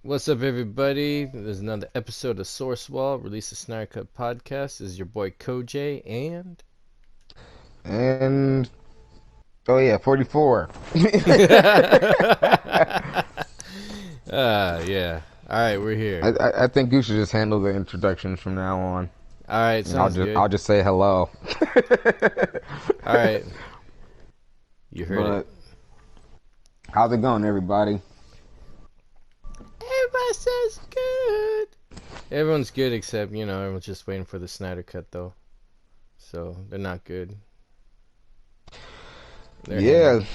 What's up, everybody? There's another episode of Source Wall, Release the Snyder Cut podcast. This is your boy Kojay and And oh yeah, 44. yeah. All right, we're here. I think you should just handle the introductions from now on. All right, And I'll sounds just good. I'll just say hello. All right, you heard But it. how's it going, everybody? Everybody says good. Everyone's good except everyone's just waiting for the Snyder Cut though, so they're not good. They're Yeah, hanging.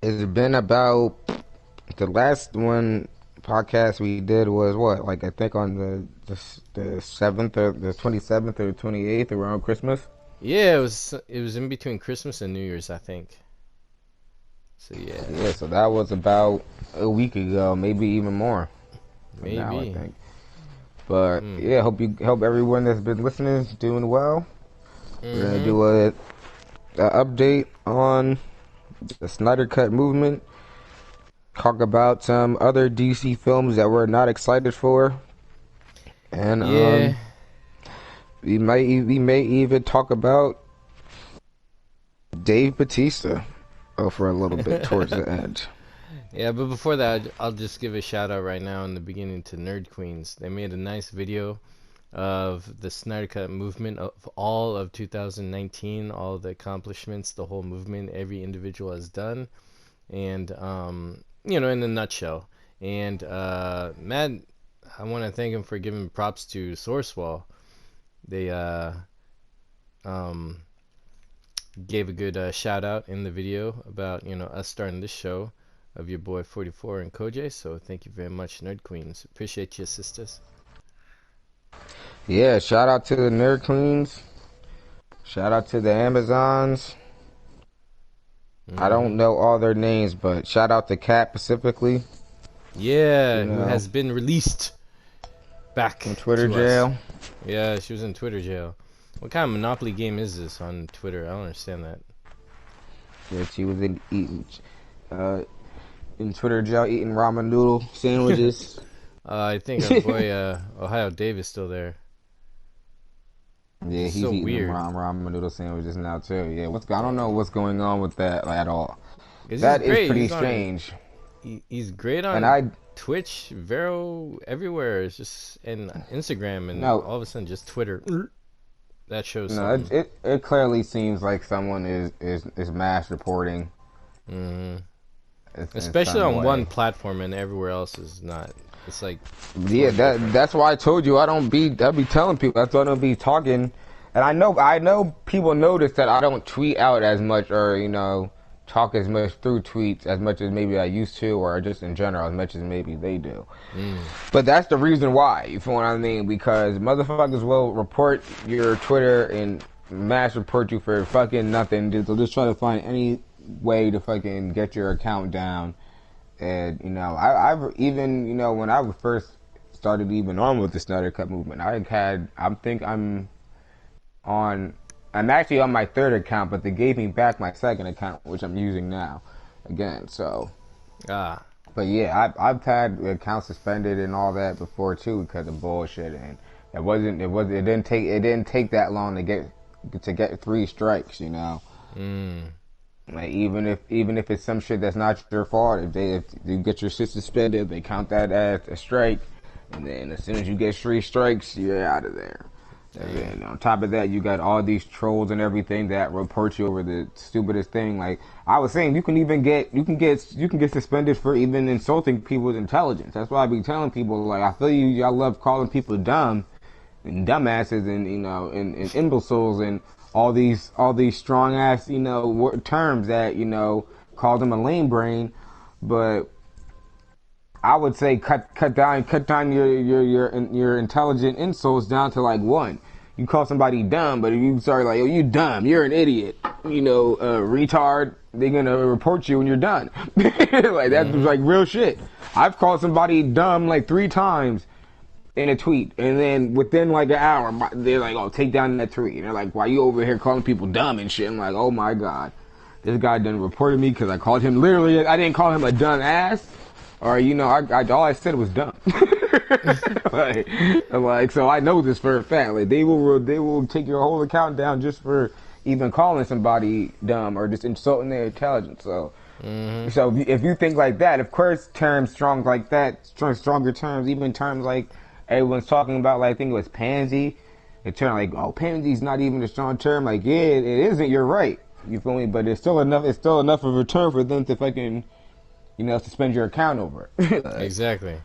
it's been about the last one podcast we did was what, like I think on the 7th or the 27th or 28th around Christmas. Yeah, it was in between Christmas and New Year's, I think. So yeah, Yeah, so that was about a week ago, maybe even more. Now I maybe. think. But Mm. yeah, hope everyone that's been listening is doing well. We're gonna Mm-hmm. do a update on the Snyder Cut movement. Talk about some other DC films that we're not excited for, and Yeah. we may even talk about Dave Bautista for a little bit towards the end. Yeah, but before that, I'll just give a shout out right now in the beginning to Nerd Queens. They made a nice video of the Snyder Cut movement of all of 2019, all the accomplishments, the whole movement, every individual has done, and in a nutshell. And Matt, I want to thank him for giving props to Sourcewall. They um gave a good shout out in the video about us starting this show of your boy 44 and Kojay. So thank you very much, Nerd Queens. Appreciate you, sisters. Yeah, shout out to the Nerd Queens. Shout out to the Amazons. I don't know all their names, but shout out to Kat specifically. Yeah, You who know, has been released back from Twitter to us. jail. Yeah, she was in Twitter jail. What kind of Monopoly game is this on Twitter? I don't understand that. Yeah, she was in Twitter jail eating ramen noodle sandwiches. I think our boy Ohio Dave is still there. Yeah, It's he's so eating weird. ramen noodle sandwiches now too. Yeah, I don't know what's going on with that at all. This That is is great. pretty He's on, strange. he's great And on Twitch, Vero, everywhere. It's just and Instagram, and no, all of a sudden just Twitter. That shows no, something. it clearly seems like someone is mass reporting. Hmm. In Especially some on way. one platform, and everywhere else is not. It's like Yeah, totally different. that's why I told you I be telling people I don't be talking, and I know people notice that I don't tweet out as much or talk as much through tweets as much as maybe I used to, or just in general as much as maybe they do. But that's the reason why, you feel what I mean? Because motherfuckers will report your Twitter and mass report you for fucking nothing. They'll just try to find any way to fucking get your account down. And I've even when I first started even on with the Snyder Cut movement, I'm actually on my third account, but they gave me back my second account, which I'm using now again. So, Ah, but yeah, I've had accounts suspended and all that before too because of bullshit, and it didn't take that long to get 3 strikes, Like even if it's some shit that's not your fault, if you get your shit suspended, they count that as a strike, and then as soon as you get 3 strikes, you're out of there. And then on top of that, you got all these trolls and everything that report you over the stupidest thing. Like I was saying, you can get suspended for even insulting people's intelligence. That's why I be telling people, like, I feel y'all love calling people dumb and dumbasses and imbeciles and all these strong ass terms that call them a lame brain, but I would say cut down your intelligent insults down to like 1. You call somebody dumb, but if you start like, oh, you dumb, you're an idiot, retard, they're gonna report you when you're done. Like that's like real shit. I've called somebody dumb like 3 times in a tweet, and then within like an hour, they're like, oh, take down that tweet. And they're like, why you over here calling people dumb and shit? I'm like, oh my god. This guy done reported me because I called him, literally, I didn't call him a dumb ass. or all I said was dumb. like, so I know this for a fact. Like they will take your whole account down just for even calling somebody dumb or just insulting their intelligence. So, Hmm. if you think like that, of course, terms strong like that, stronger terms, even terms like everyone's talking about. Like I think it was pansy. A term like, oh, pansy's not even a strong term. Like, yeah, it isn't. You're right. You feel me? But it's still enough. It's still enough of a term for them to fucking suspend your account over it. Like, Exactly.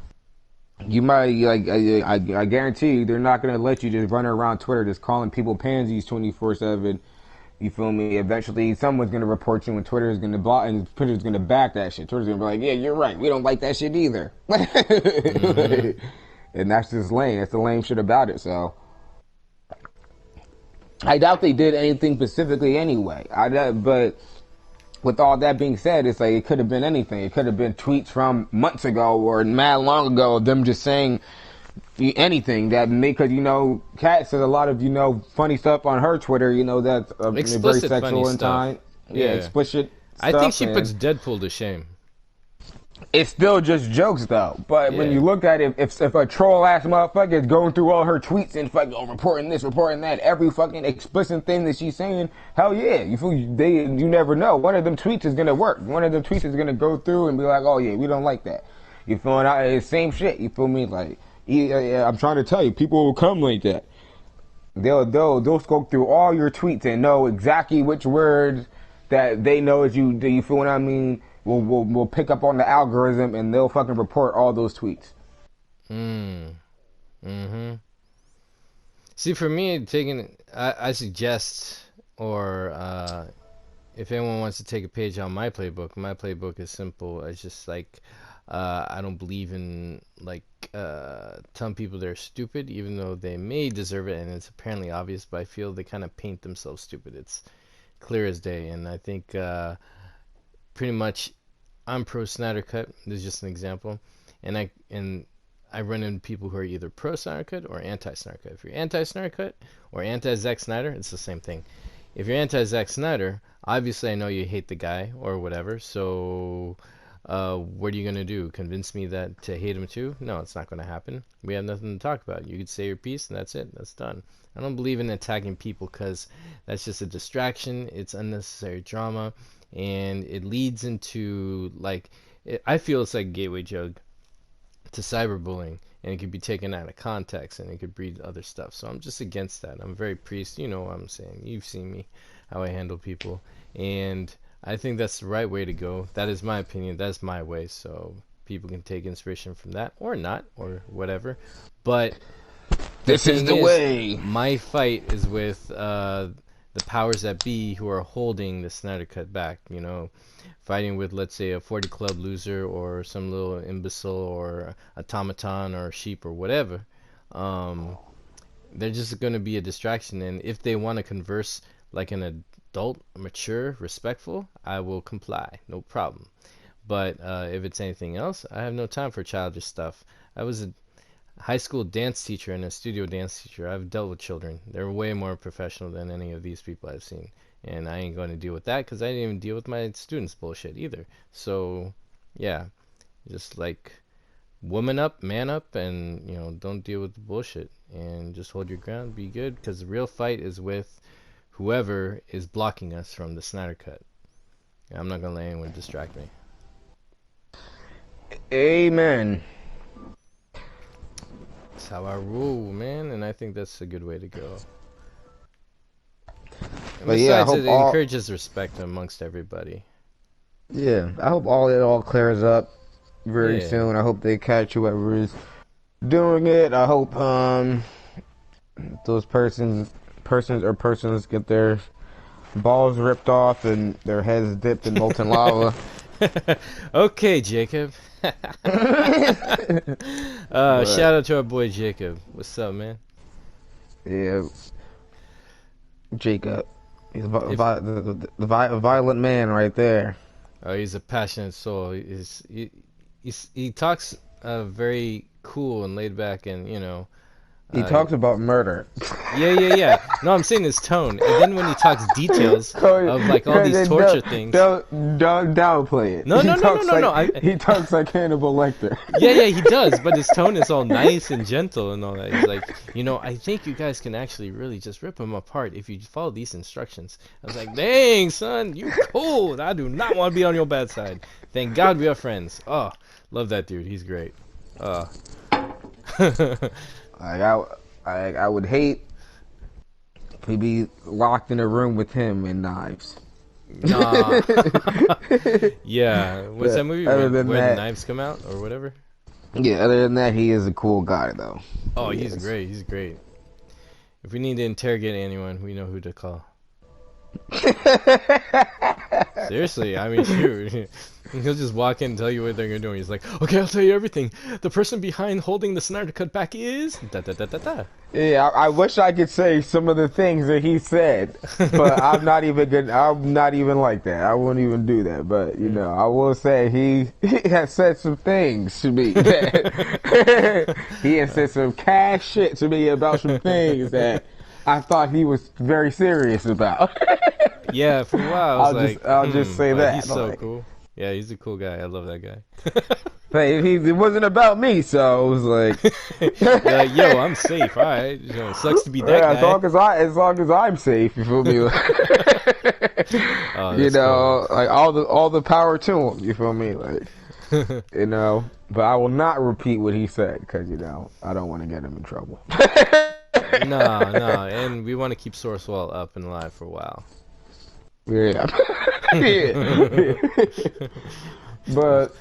you might like I guarantee you they're not gonna let you just run around Twitter just calling people pansies 24/7. You feel me? Eventually, someone's gonna report you, and Twitter is gonna block, and Twitter's gonna back that shit. Twitter's gonna be like, "Yeah, you're right. We don't like that shit either." Hmm. And that's just lame. That's the lame shit about it. So I doubt they did anything specifically anyway. But with all that being said, it's like it could have been anything. It could have been tweets from months ago or mad long ago of them just saying anything that because Kat says a lot of funny stuff on her Twitter. That's very Explicit funny sexual in stuff. time. Yeah, Yeah. explicit I think stuff, she and puts Deadpool to shame. it's still just jokes though. But when Yeah. you look at it, if a troll ass motherfucker is going through all her tweets and fucking reporting this, reporting that, every fucking explicit thing that she's saying, hell yeah, you never know. One of them tweets is gonna work. One of them tweets is gonna go through and be like, oh yeah, we don't like that. You feel me? It's same shit. You feel me? Like, yeah, I'm trying to tell you, people will come like that. They'll scroll through all your tweets and know exactly which words that they know is you. Do you feel what I mean? We'll pick up on the algorithm and they'll fucking report all those tweets. Mm. Mm-hmm. See, for me, I suggest, or if anyone wants to take a page on my playbook is simple. It's just like, I don't believe in like telling people they're stupid, even though they may deserve it, and it's apparently obvious. But I feel they kind of paint themselves stupid. It's clear as day, and I think pretty much I'm pro Snyder Cut. This is just an example, and I run into people who are either pro Snyder Cut or anti Snyder Cut. If you're anti Snyder Cut or anti Zack Snyder, it's the same thing. If you're anti Zack Snyder, obviously I know you hate the guy or whatever. So, what are you gonna do? Convince me that to hate him too? No, it's not gonna happen. We have nothing to talk about. You could say your piece, and that's it. That's done. I don't believe in attacking people because that's just a distraction. It's unnecessary drama, and it leads into I feel it's like a gateway drug to cyberbullying, and it could be taken out of context and it could breed other stuff. So I'm just against that. I'm very priest. You know what I'm saying. You've seen me, how I handle people, and I think that's the right way to go. That is my opinion. That's my way. So people can take inspiration from that or not or whatever. But the This is thing the is, way. my fight is with the powers that be who are holding the Snyder Cut back. Fighting with, let's say, a 40 Club loser or some little imbecile or automaton or sheep or whatever. Um, they're just going to be a distraction. And if they want to converse like an adult, mature, respectful, I will comply. No problem. But if it's anything else, I have no time for childish stuff. I was a high school dance teacher and a studio dance teacher. I've dealt with children. They're way more professional than any of these people I've seen. And I ain't going to deal with that because I didn't even deal with my students' bullshit either. So, yeah, just like woman up, man up, and don't deal with the bullshit and just hold your ground, be good because the real fight is with whoever is blocking us from the Snyder Cut. I'm not gonna let anyone distract me. Amen. That's how I rule, man, and I think that's a good way to go. And But yeah, I besides, hope it all. encourages respect amongst everybody. Yeah, I hope it all clears up very Yeah. soon. I hope they catch whoever is doing it. I hope those persons get their balls ripped off and their heads dipped in molten lava. Okay, Jacob. But Shout out to our boy Jacob. What's up, man? yeah, Jacob, he's If a violent man right there. He's a passionate soul. He talks very cool and laid back, and He talks about murder. Yeah. No, I'm saying his tone, and then when he talks details of like all these torture things. Don't downplay it. No, no, no, no, no, no. He talks like Hannibal Lecter. Yeah, he does, but his tone is all nice and gentle and all that. He's like, I think you guys can actually really just rip him apart if you follow these instructions. I was like, dang, son, you cold. I do not want to be on your bad side. Thank God we are friends. Oh, love that dude. He's great. I would hate to be locked in a room with him and knives. Nah. Yeah. What's that movie where the knives come out or whatever? Yeah, other than that, he is a cool guy, though. Oh, he's great. He's great. If we need to interrogate anyone, we know who to call. Seriously, I mean, shoot. He'll just walk in and tell you what they're gonna do. He's like, okay, I'll tell you everything. The person behind holding the Snyder Cut back is da da da da da. Yeah, I wish I could say some of the things that he said, but I'm not even good. I'm not even like that. I won't even do that. But I will say he has said some things to me. He has said some cash shit to me about some things that I thought he was very serious about. Yeah, for a while I was I'll just say that. He's so cool. Yeah, he's a cool guy. I love that guy. But it wasn't about me, so it was like, like, yo, I'm safe. All right, it sucks to be that guy. As long as I'm safe, you feel me? Cool. Like all the power to him. You feel me? Like, But I will not repeat what he said because I don't want to get him in trouble. No, and we want to keep Sourcewell up and alive for a while. Yeah. But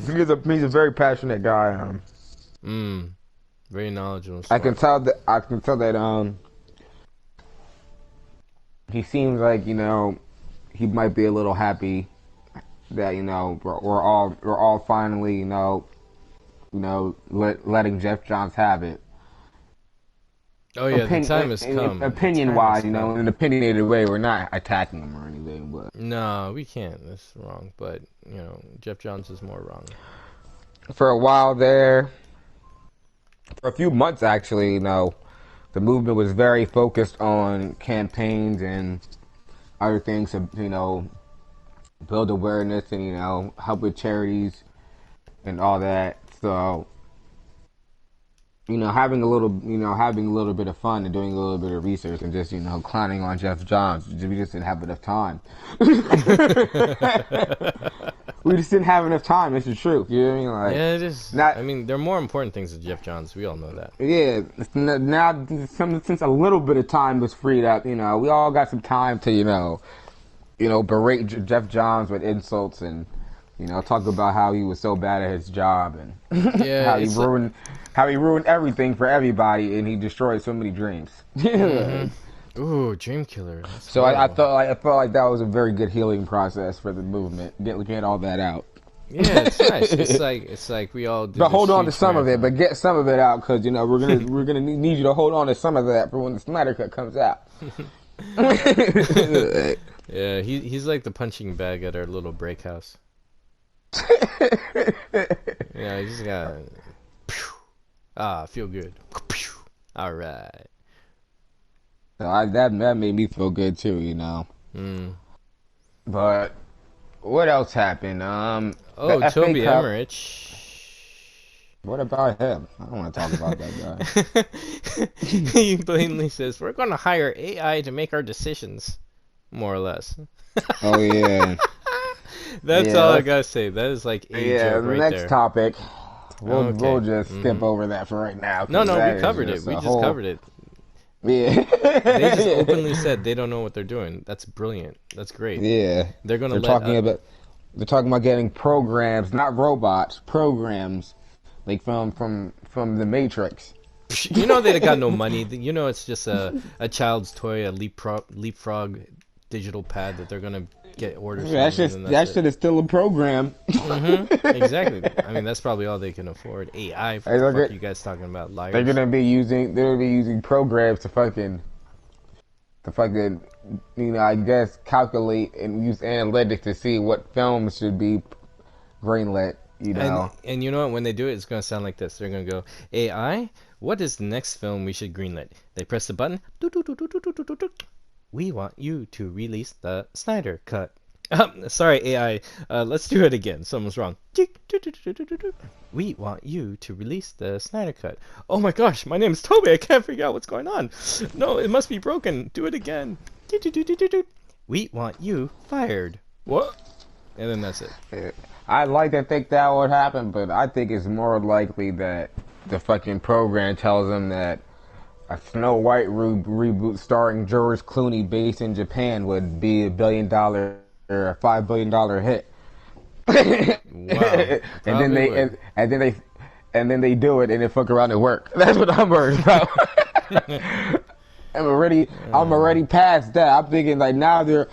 he's a very passionate guy. Very knowledgeable. I can tell that he seems like he might be a little happy that we're all finally letting Jeff Johns have it. Oh yeah, the time has come. Opinion-wise, in an opinionated way, we're not attacking him or anything, but no, we can't. That's wrong. But Jeff Johns is more wrong. For a while there, for a few months actually, the movement was very focused on campaigns and other things to build awareness and help with charities and all that. So. Having a little bit of fun and doing a little bit of research and just, clowning on Jeff Johns. We just didn't have enough time. We just didn't have enough time. It's the truth. You know what I mean? Like, yeah, it is. There are more important things than Jeff Johns. We all know that. Yeah. Now, since a little bit of time was freed up, we all got some time to, berate Jeff Johns with insults and, talk about how he was so bad at his job and how he ruined everything for everybody and he destroyed so many dreams. Ooh, dream killer. So I felt like that was a very good healing process for the movement. Get all that out. Yeah, it's nice. It's like we all. But hold on to some of it. But get some of it out because we're gonna need you to hold on to some of that for when the Snyder Cut comes out. Yeah, he's like the punching bag at our little break house. Yeah, he just got. Feel good. All right. That made me feel good too, But what else happened? Toby Emmerich. What about him? I don't want to talk about that guy. He blatantly says we're going to hire AI to make our decisions, more or less. Oh yeah. That's all I gotta say. That is like a joke right next there. Topic. We'll just skip over that for right now. No, we covered it. We just covered it. Yeah. They just openly said they don't know what they're doing. That's brilliant. That's great. Yeah. They're talking about getting programs, not robots, programs, like from the Matrix. They got no money. It's just a child's toy, a leapfrog digital pad that they're gonna get orders. Yeah, that shit is still a program. Exactly. That's probably all they can afford. AI. What the fuck are you guys talking about? Liars. They're gonna be using programs to fucking, I guess calculate and use analytics to see what films should be greenlit. You And know, and you know what? When they do it, it's gonna sound like this. They're gonna go, AI, what is the next film we should greenlight? They press the button. Doot, doot, doot, doot, doot, doot, doot, doot. We want you to release the Snyder cut. Sorry, AI. Let's do it again. Someone's wrong. We want you to release the Snyder cut. Oh my gosh, my name is Toby. I can't figure out what's going on. No, it must be broken. Do it again. We want you fired. What? And then that's it. I'd like to think that would happen, but I think it's more likely that the fucking program tells them that a Snow White reboot starring George Clooney based in Japan would be $1 billion or a $5 billion hit. Wow. And then they do it and then fuck around and work. That's what I'm worried about. I'm already past that. I'm thinking like now they're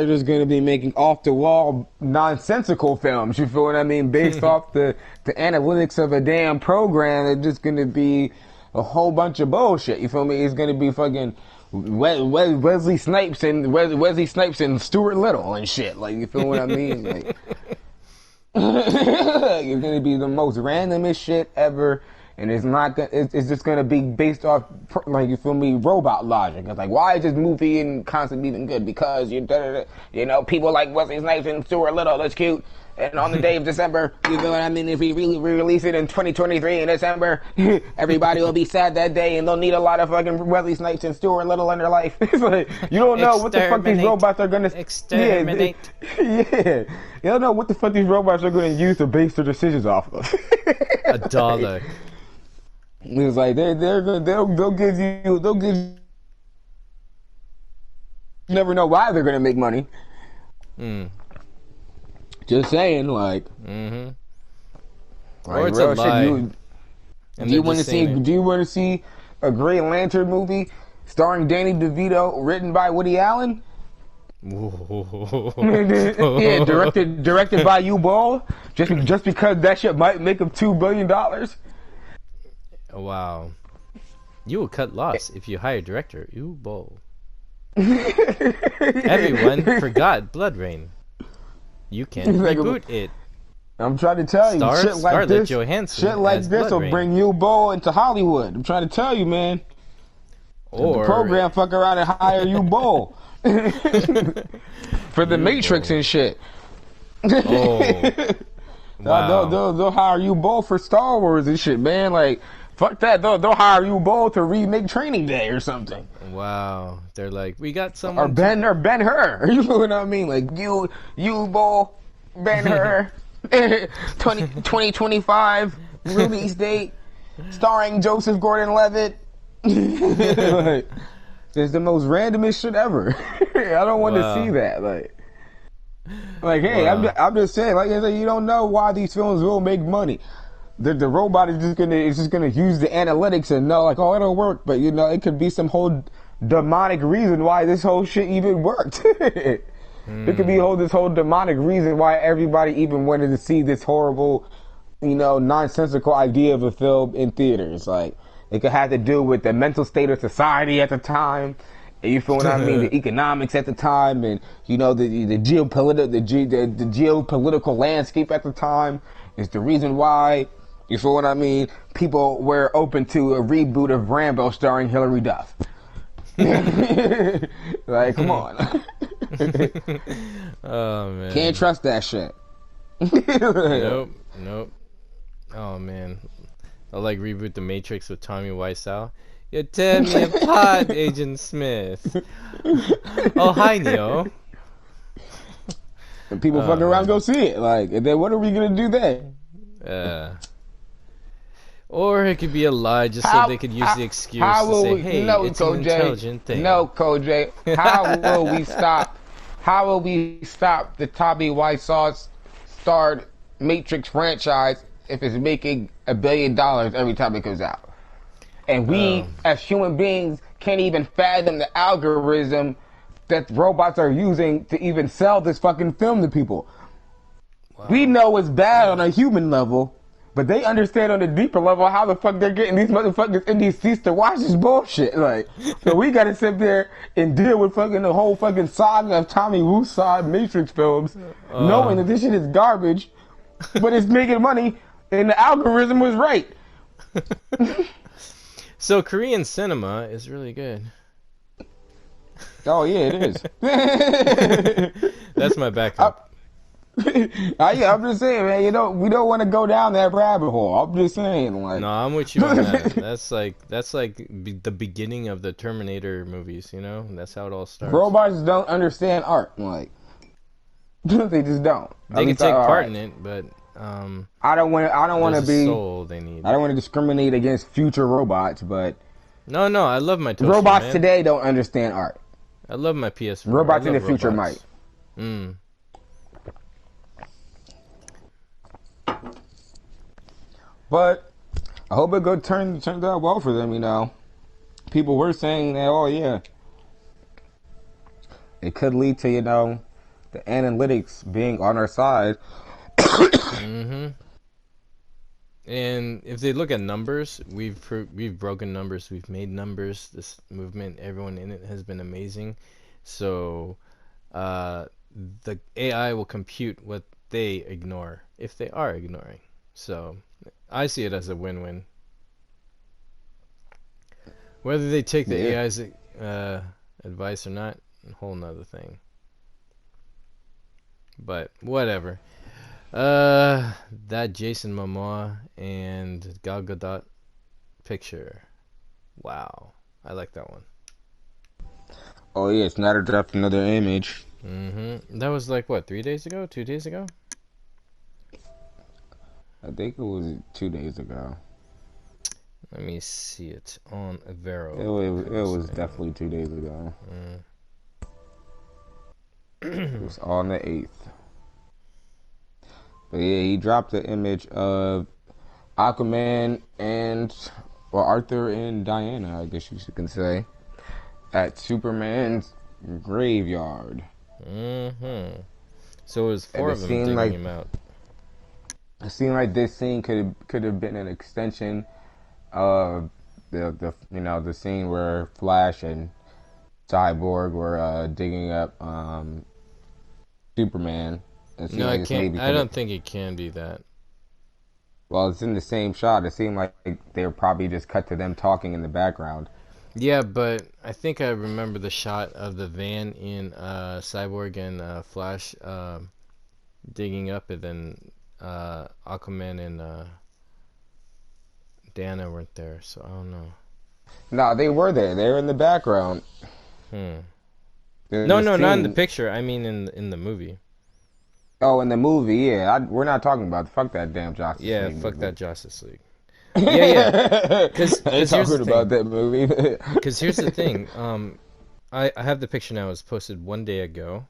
just gonna be making off the wall nonsensical films. You feel what I mean? Based off the analytics of a damn program, it's just gonna be a whole bunch of bullshit. You feel me? It's gonna be fucking Wesley Snipes and Stuart Little and shit. Like, you feel what I mean? Like, it's gonna be the most randomest shit ever. And it's not gonna, it's just gonna be based off, like, you feel me, robot logic. It's like, why is this movie and concept even good? Because you know, people like Wesley Snipes and Stuart Little, that's cute. And on the day of December, you know what I mean? If we really re-release it in 2023 in December, everybody will be sad that day, and they'll need a lot of fucking Wesley Snipes and Stuart Little in their life. It's like, you don't know what the fuck these robots are gonna exterminate. Yeah, you don't know what the fuck these robots are gonna use to base their decisions off of. $1. It's like they'll give you. You never know why they're gonna make money. Just saying, like. Or Like, it's a lie. Do you want to see a Green Lantern movie starring Danny DeVito, written by Woody Allen? Yeah, directed by you, Ball. Just because that shit might make him $2 billion. Wow. You will cut loss if you hire director. You bowl. Everyone forgot Blood Rain. You can reboot it. I'm trying to tell you, shit like this will bring you Bowl into Hollywood. I'm trying to tell you, man. Or the program fuck around and hire you Bowl for the Matrix and shit. Wow. They'll hire you Bowl for Star Wars and shit, man. Like, fuck that. They'll hire you Bowl to remake Training Day or something. Wow. They're like, we got someone. Or Ben-Hur. You know what I mean? Like, you Bowl, Ben-Hur, 2025 release date, starring Joseph Gordon-Levitt. Like, it's the most randomest shit ever. I don't want to see that. Like, hey, I'm just saying. Like I said, you don't know why these films will make money. The robot is just gonna use the analytics and know, like, oh, it'll work. But you know, it could be some whole demonic reason why this whole shit even worked. It could be this whole demonic reason why everybody even wanted to see this horrible, you know, nonsensical idea of a film in theaters. Like, it could have to do with the mental state of society at the time. And you feel what I mean? The economics at the time, and you know the geopolitical landscape at the time is the reason why. You feel what I mean? People were open to a reboot of Rambo starring Hilary Duff. Like, come on. Oh man. Can't trust that shit. Nope. Oh man. I'll like reboot the Matrix with Tommy Wiseau. You tear me apart, Agent Smith. Oh, hi, Neo. And people fucking around go see it. Like, and then what are we gonna do then? Or it could be a lie just so they could use the excuse to say, hey, it's an intelligent thing. No, Kojay. How will we stop the Tommy Wiseau starred Matrix franchise if it's making $1 billion every time it comes out? And we, as human beings, can't even fathom the algorithm that robots are using to even sell this fucking film to people. Wow. We know it's bad on a human level, but they understand on a deeper level how the fuck they're getting these motherfuckers in these seats to watch this bullshit. Like, so we gotta sit there and deal with fucking the whole fucking saga of Tommy Wiseau Matrix films, knowing that this shit is garbage. but it's making money, and the algorithm was right. So Korean cinema is really good. Oh yeah, it is. That's my I, backup. yeah, I'm just saying, man. We don't want to go down that rabbit hole. I'm just saying, No, like, I'm with you on that. That's like the beginning of the Terminator movies, you know? That's how it all starts. robots don't understand art. Like, they just don't. At They can least, take all part right. in it, but I don't want. I don't want there's to a be. soul they need. I don't want to discriminate against future robots, but No, no, I love my toaster, robots man. today don't understand art. I love my PS4. I Robots in the love future might. robots. Mm. But I hope it turns out well for them. People were saying that, oh yeah, it could lead to the analytics being on our side. Mm-hmm. And if they look at numbers, we've broken numbers, we've made numbers. This movement, everyone in it has been amazing. So uh, the AI will compute what they ignore if they are ignoring. So I see it as a win-win. Whether they take the Yeah. AI's advice or not, a whole nother thing. But whatever. That Jason Momoa and Gal Gadot picture. Wow, I like that one. Oh yeah, Snyder dropped another image. That was like what, 3 days ago, 2 days ago? I think it was 2 days ago. Let me see it on It Vero was, it because was definitely 2 days ago. It mm. was on the 8th. But yeah, he dropped the image of Aquaman and, well, Arthur and Diana, I guess you can say, at Superman's graveyard. Mm-hmm. So it was And four of them digging him out. it seemed like this scene could have been an extension of the scene where Flash and Cyborg were digging up Superman. It seemed No, like it this can't. maybe I could have. don't think it can be that. Well, it's in the same shot. It seemed like they were probably just cut to them talking in the background. Yeah, but I think I remember the shot of the van in Cyborg and Flash digging up, and then Aquaman and Dana weren't there, so I don't know. No, they were there. They were in the background. Hmm. In No, the no, not in the scene. picture. I mean in the movie. Oh, in the movie, yeah. We're not talking about fuck that damn Justice Yeah, League fuck movie. that Justice League. Yeah, yeah. Cause, I ain't cause here's the talking about thing. that movie. Cause here's the thing. I have the picture now. It was posted 1 day ago.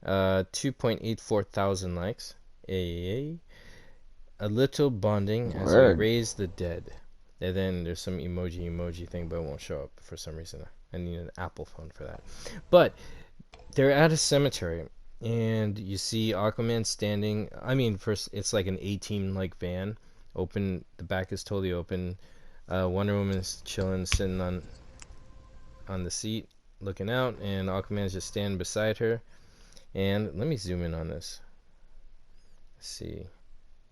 2.84 thousand likes. A little bonding as we Word. raise the dead. And then there's some emoji thing, but it won't show up for some reason. I need an Apple phone for that. But they're at a cemetery, and you see Aquaman standing. I mean, first it's like an A-team like van. Open, the back is totally open. Wonder Woman's chilling, sitting on the seat, looking out, and Aquaman's just standing beside her. And let me zoom in on this. Let's see.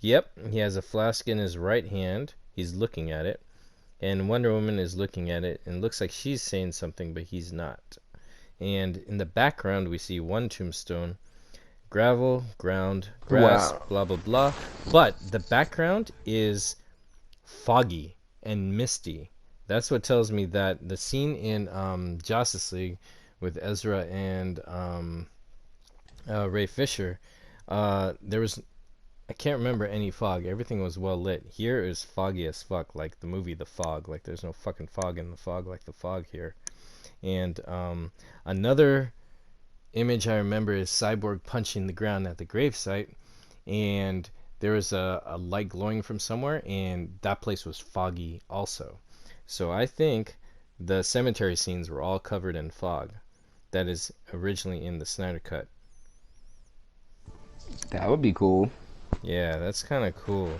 Yep, he has a flask in his right hand. He's looking at it. And Wonder Woman is looking at it and looks like she's saying something, but he's not. And in the background, we see one tombstone, gravel, ground, grass, Wow. blah, blah, blah. But the background is foggy and misty. That's what tells me that the scene in Justice League with Ezra and Ray Fisher, there was, I can't remember any fog. Everything was well lit. Here is foggy as fuck, like the movie The Fog. Like there's no fucking fog in the fog like the fog here. And another image I remember is Cyborg punching the ground at the gravesite, and there was a light glowing from somewhere, and that place was foggy also. So I think the cemetery scenes were all covered in fog. That is originally in the Snyder Cut. That would be cool. Yeah, that's kind of cool,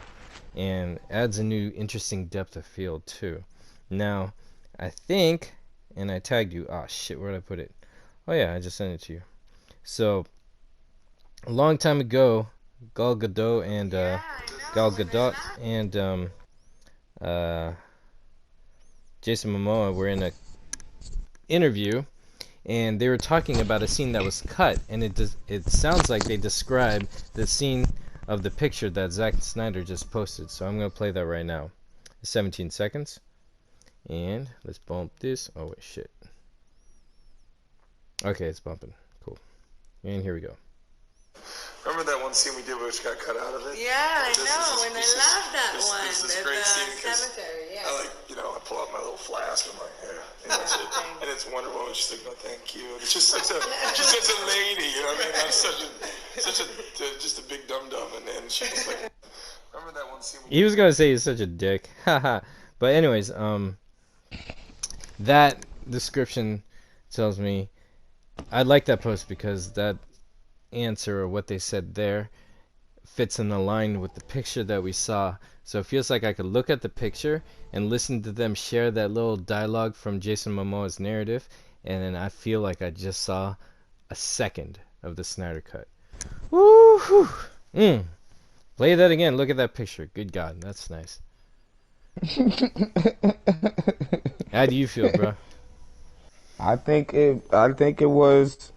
and adds a new interesting depth of field too. Now, I think, and I tagged you. Ah, shit, where did I put it? Oh yeah, I just sent it to you. So, a long time ago, Gal Gadot and Gal Gadot and uh, Jason Momoa were in a interview, and they were talking about a scene that was cut, and it sounds like they described the scene of the picture that Zack Snyder just posted. So I'm gonna play that right now. 17 seconds, and let's bump this. Oh wait, shit. Okay, it's bumping. Cool. And here we go. Remember that one scene we did which got cut out of it? Yeah, I know, and I love that one. This is At great the scene because cemetery, yeah. I I pull out my little flask. I'm like, yeah, and that's it. And it's Wonder Woman. She's like, no, thank you. And it's just she's such a lady, you know what I mean? I'm just a big dum dum, and then she was like, remember that one scene? He was gonna say he's such a dick, haha. But anyways, that description tells me I like that post because that answer or what they said there fits in the line with the picture that we saw. So it feels like I could look at the picture and listen to them share that little dialogue from Jason Momoa's narrative, and then I feel like I just saw a second of the Snyder Cut. Woo! Play that again. Look at that picture. Good God, that's nice. How do you feel, bro? I think it was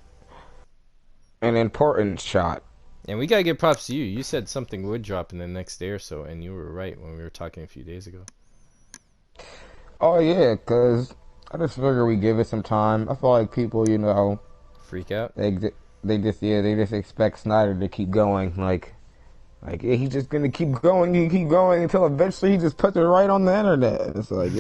an important shot. And we gotta give props to you. You said something would drop in the next day or so, and you were right when we were talking a few days ago. Oh yeah, cause I just figure we give it some time. I feel like people, Freak out? they just expect Snyder to keep going. Like yeah, he's just gonna keep going until eventually he just puts it right on the internet. It's like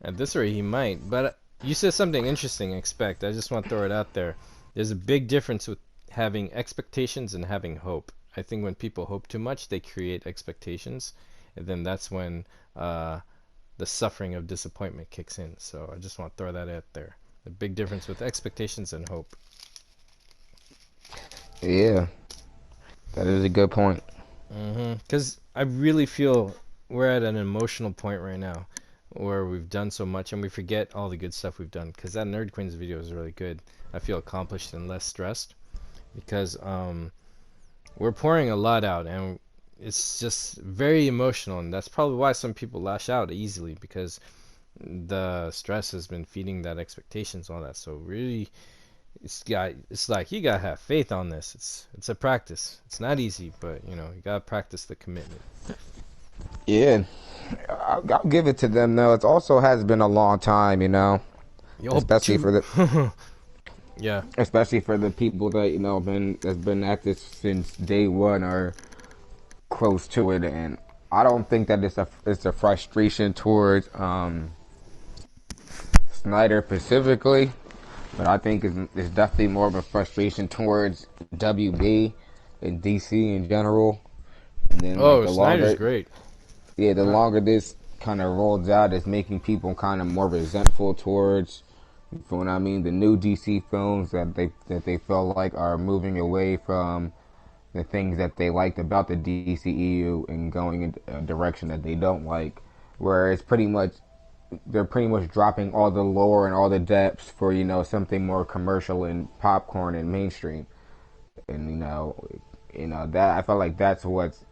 At this rate, he might. But you said something interesting. Expect. I just want to throw it out there. There's a big difference with having expectations and having hope. I think when people hope too much, they create expectations, and then that's when the suffering of disappointment kicks in. So I just want to throw that out there. The big difference with expectations and hope. Yeah, that is a good point. Because I really feel we're at an emotional point right now where we've done so much and we forget all the good stuff we've done. Because that Nerd Queens video is really good. I feel accomplished and less stressed because we're pouring a lot out and it's just very emotional, and that's probably why some people lash out easily, because the stress has been feeding that expectations and all that. So really, it's like you gotta have faith on this. It's a practice. It's not easy, but you gotta practice the commitment. Yeah, I'll give it to them though. It also has been a long time, especially for the yeah, especially for the people that that's been at this since day one or close to it. And I don't think that it's a frustration towards Snyder specifically, but I think it's definitely more of a frustration towards WB and DC in general. And then Snyder's great. Yeah, the longer this kind of rolls out, it's making people kind of more resentful towards, you feel what I mean, the new DC films that they feel like are moving away from the things that they liked about the DCEU and going in a direction that they don't like, where they're pretty much dropping all the lore and all the depths for something more commercial and popcorn and mainstream. And that I feel like that's what's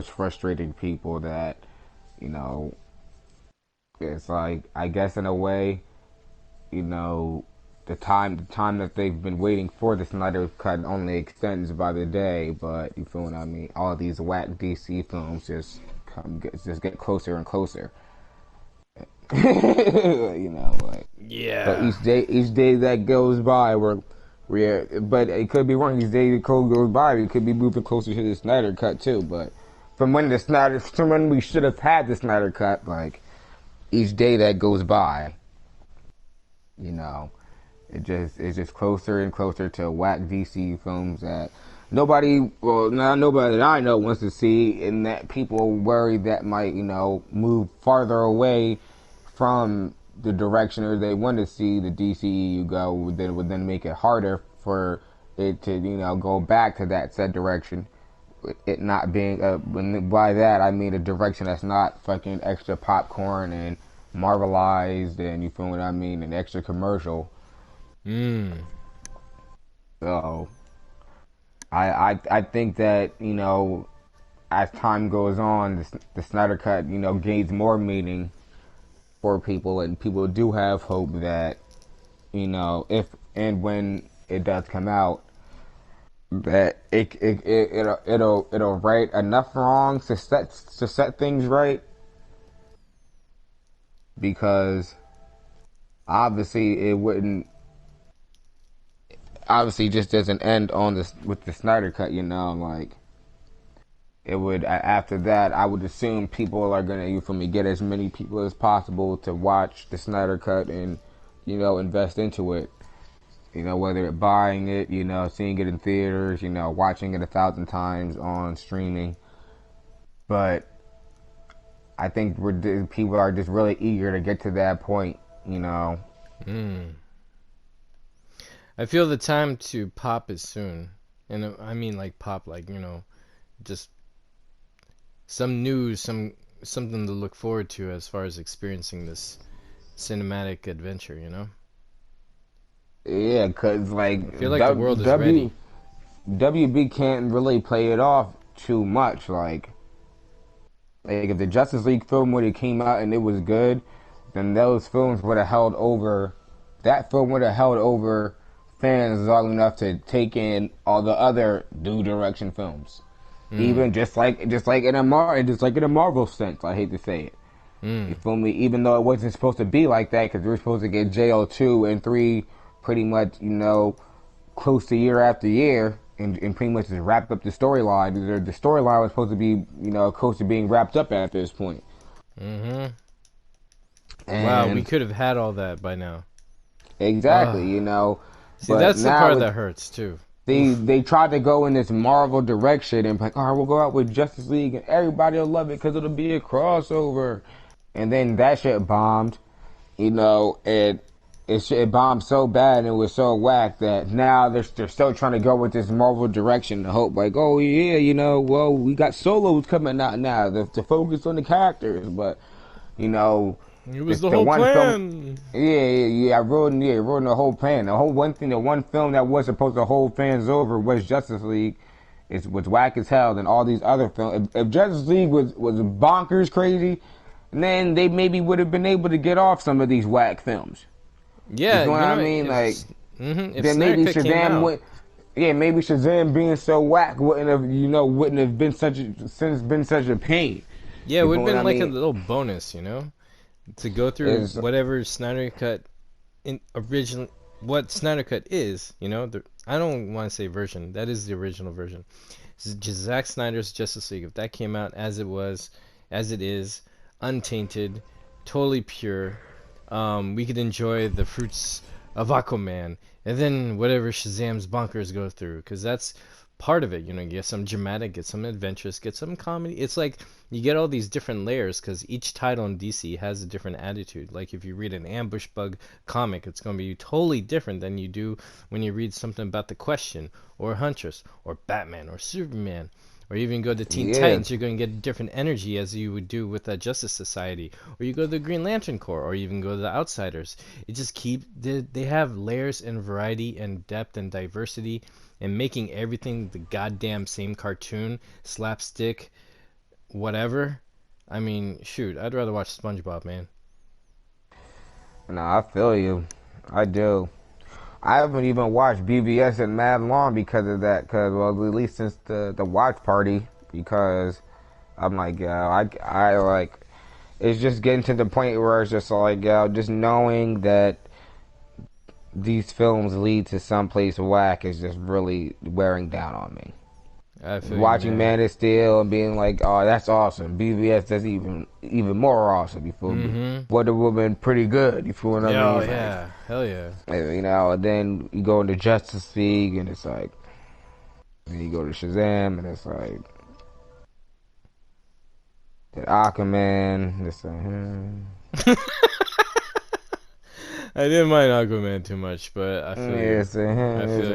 frustrating people. That it's like, I guess in a way, the time that they've been waiting for the Snyder Cut only extends by the day. But you feel what I mean? All these whack DC films just get closer and closer. Yeah. So each day that goes by, but it could be wrong. Each day that goes by, we could be moving closer to the Snyder Cut too. But from when we should have had the Snyder Cut, like each day that goes by, it's just closer and closer to whack DC films that not nobody that I know wants to see, and that people worry that might move farther away from the direction or they want to see the DCEU go, would then make it harder for it to go back to that said direction. It not being by that I mean a direction that's not fucking extra popcorn and marvelized, and you feel what I mean, and extra commercial. So I think that, you know, as time goes on, the Snyder Cut, you know, gains more meaning for people, and people do have hope that, you know, if and when it does come out, that it'll right enough wrongs to set things right, because obviously it wouldn't obviously just doesn't end on this with the Snyder Cut, you know, like it would after that. I would assume people are gonna, you feel me, get as many people as possible to watch the Snyder Cut and, you know, invest into it. You know, whether it buying it, you know, seeing it in theaters, you know, watching it 1,000 times on streaming. But I think people are just really eager to get to that point, you know. I feel the time to pop is soon. And I mean like pop, like, you know, just some news, something to look forward to as far as experiencing this cinematic adventure, you know? Yeah, because, like, I feel like the world is ready. WB can't really play it off too much. Like if the Justice League film would have came out and it was good, then those films would have held over. That film would have held over fans long enough to take in all the other New Direction films. Even just like in a Marvel sense. I hate to say it. You feel me? Even though it wasn't supposed to be like that, because we were supposed to get JL2 and 3 pretty much, you know, close to year after year, and pretty much just wrap up the storyline. The storyline was supposed to be, you know, close to being wrapped up at this point. Wow, we could have had all that by now. Exactly, you know. See, that's the part that hurts too. They tried to go in this Marvel direction and like, all right, we'll go out with Justice League and everybody will love it because it'll be a crossover. And then that shit bombed, you know, and it bombed so bad and it was so whack that now they're still trying to go with this Marvel direction to hope, like, oh yeah, you know, well, we got solos coming out now to focus on the characters, but, you know, it was the whole plan. I ruined the whole plan. The one film that was supposed to hold fans over was Justice League. It was whack as hell. Than all these other films. If Justice League was bonkers crazy, then they maybe would have been able to get off some of these whack films. Yeah, you know what I mean? Like, if then maybe Shazam would. Yeah, maybe Shazam being so whack wouldn't have been such a pain. Yeah, it would have been like a little bonus, you know, to go through whatever Snyder Cut what Snyder Cut is, you know. I don't want to say version. That is the original version. It's just Zack Snyder's Justice League. If that came out as it is, untainted, totally pure, we could enjoy the fruits of Aquaman, and then whatever Shazam's bonkers go through, because that's part of it, you know. Get some dramatic, get some adventurous, get some comedy. It's like you get all these different layers because each title in DC has a different attitude. Like if you read an Ambush Bug comic, it's going to be totally different than you do when you read something about the Question or Huntress or Batman or Superman. Or even go to Teen Titans, you're going to get different energy as you would do with the Justice Society. Or you go to the Green Lantern Corps, or even go to the Outsiders. It just they have layers and variety and depth and diversity, and making everything the goddamn same cartoon, slapstick, whatever. I mean, shoot, I'd rather watch SpongeBob, man. No, I feel you. I do. I haven't even watched BBS in mad long because of that. Because, well, at least since the watch party. Because I'm like, I like, it's just getting to the point where it's just like, just knowing that these films lead to someplace whack is just really wearing down on me. Watching Man of Steel and being like, oh, that's awesome. BVS, that's even more awesome. You feel me? Wonder Woman, pretty good. You feel what I mean? Oh yeah, hell yeah. You know, and then you go into Justice League and it's like, then you go to Shazam and it's like, then Aquaman. It's like, I didn't mind Aquaman too much, but I feel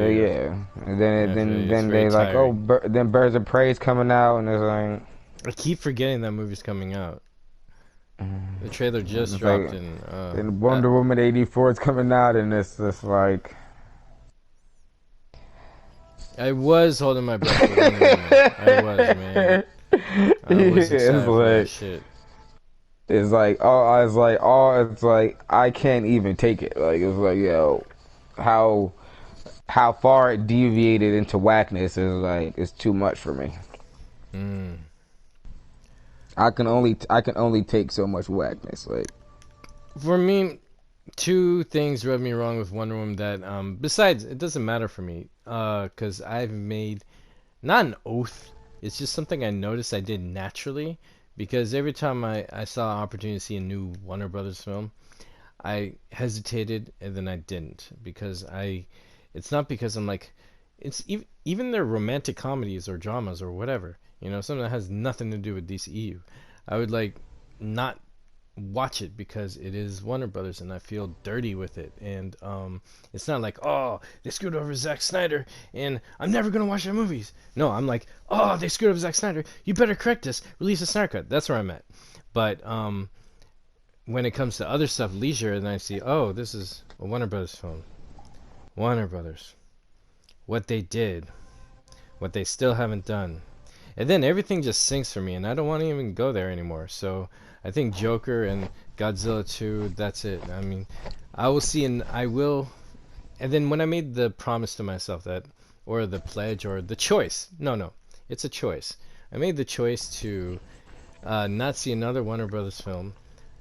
yeah. And then they're like, oh, then Birds of Prey's coming out, and it's like, I keep forgetting that movie's coming out. The trailer just dropped, like, and Wonder Woman 84 is coming out, and it's just like, I was holding my breath for Wonder Woman. I was, man. I was excited It's for that like shit. it's like I can't even take it. Like it's like yo, how how far it deviated into whackness is like it's too much for me. Mm. I can only take so much whackness. Like For me, two things rubbed me wrong with Wonder Woman that, besides, it doesn't matter for me, because I've made, not an oath, it's just something I noticed I did naturally, because every time I saw an opportunity to see a new Warner Brothers film, I hesitated and then I didn't, because it's not because I'm like, it's even their romantic comedies or dramas or whatever, something that has nothing to do with DCEU, I would like not watch it because it is Warner Brothers and I feel dirty with it. And it's not like, oh, they screwed over Zack Snyder and I'm never gonna watch their movies. No, I'm like, oh, they screwed over Zack Snyder. You better correct this. Release a Snyder cut. That's where I'm at. But when it comes to other stuff, leisure, and I see, oh, this is a Warner Brothers film. Warner Brothers. What they did. What they still haven't done. And then everything just sinks for me, and I don't want to even go there anymore. So I think Joker and Godzilla 2, that's it. I mean, I will see, and I will. And then when I made the promise to myself that, or the pledge, or the choice, no, it's a choice. I made the choice to not see another Warner Brothers film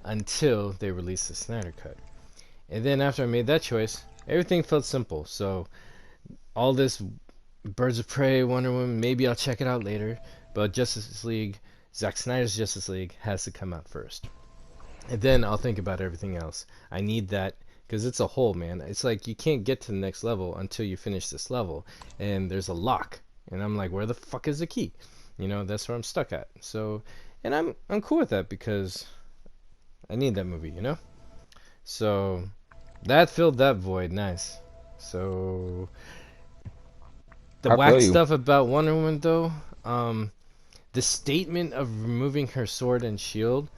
until they release the Snyder Cut. And then after I made that choice, everything felt simple. So all this Birds of Prey, Wonder Woman, maybe I'll check it out later. But Justice League, Zack Snyder's Justice League has to come out first. And then I'll think about everything else. I need that because it's a whole, man. It's like you can't get to the next level until you finish this level. And there's a lock. And I'm like, where the fuck is the key? That's where I'm stuck at. So, and I'm cool with that because I need that movie, So, that filled that void. Nice. So, the I feel whack you. stuff about Wonder Woman, though, the statement of removing her sword and shield,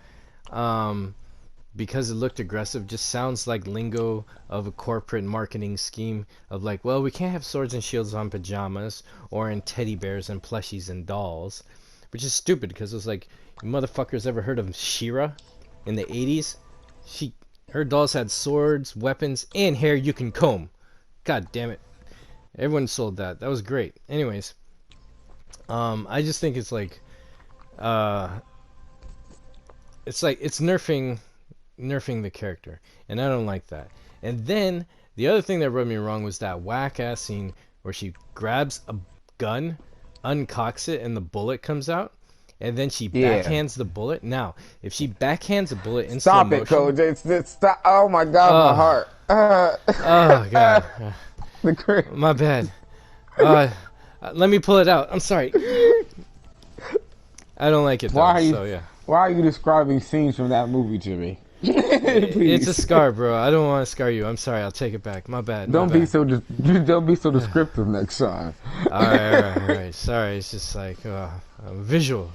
because it looked aggressive, just sounds like lingo of a corporate marketing scheme of like, well, we can't have swords and shields on pajamas or in teddy bears and plushies and dolls, which is stupid because it was like, you motherfuckers ever heard of She-Ra in the 80s? Her dolls had swords, weapons, and hair you can comb. God damn it. Everyone sold that. That was great. Anyways, I just think it's like it's nerfing the character, and I don't like that. And then the other thing that rubbed me wrong was that whack ass scene where she grabs a gun, uncocks it, and the bullet comes out, and then she Yeah. backhands the bullet. Now, if she backhands a bullet in Stop slow it, motion, Kojay. Stop. Oh my god, my heart. oh god, The my bad. Let me pull it out. I'm sorry. I don't like it though. Why are you? So yeah. Why are you describing scenes from that movie to me? It's a scar, bro. I don't want to scar you. I'm sorry. I'll take it back. My bad. Don't be so descriptive next time. All right. Sorry. It's just like visual.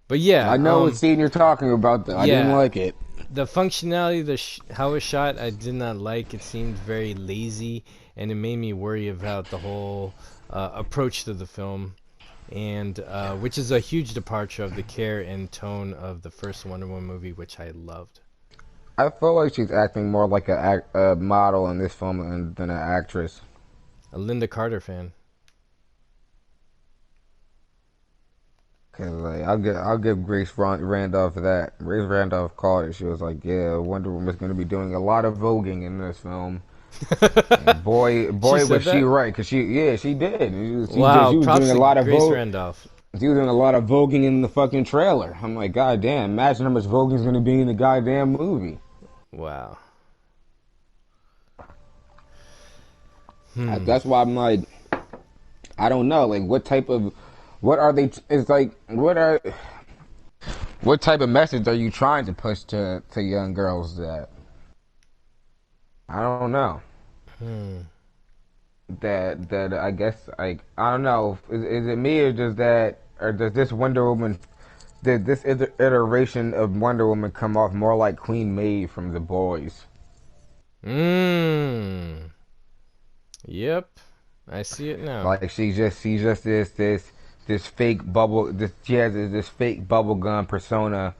But yeah, I know what scene you're talking about, though. I didn't like it. The functionality, how it shot, I did not like. It seemed very lazy, and it made me worry about the whole approach to the film, and which is a huge departure of the care and tone of the first Wonder Woman movie, which I loved. I feel like she's acting more like a model in this film than an actress. A Linda Carter fan. Cause like I'll give Grace Randolph that. Grace Randolph called it. She was like, "Yeah, Wonder Woman's going to be doing a lot of voguing in this film." And boy, was she right? Cause she did. She was doing a lot of Grace Randolph. She was doing a lot of voguing in the fucking trailer. I'm like, God damn! Imagine how much voguing is going to be in the goddamn movie. Wow. That's why I'm like, I don't know. Like, what type of what type of message are you trying to push to young girls that I don't know. That I guess like I don't know. Is it me or does this Wonder Woman, did this iteration of Wonder Woman come off more like Queen Maeve from The Boys? Yep. I see it now. Like she's just this fake bubble. She has this fake bubblegum persona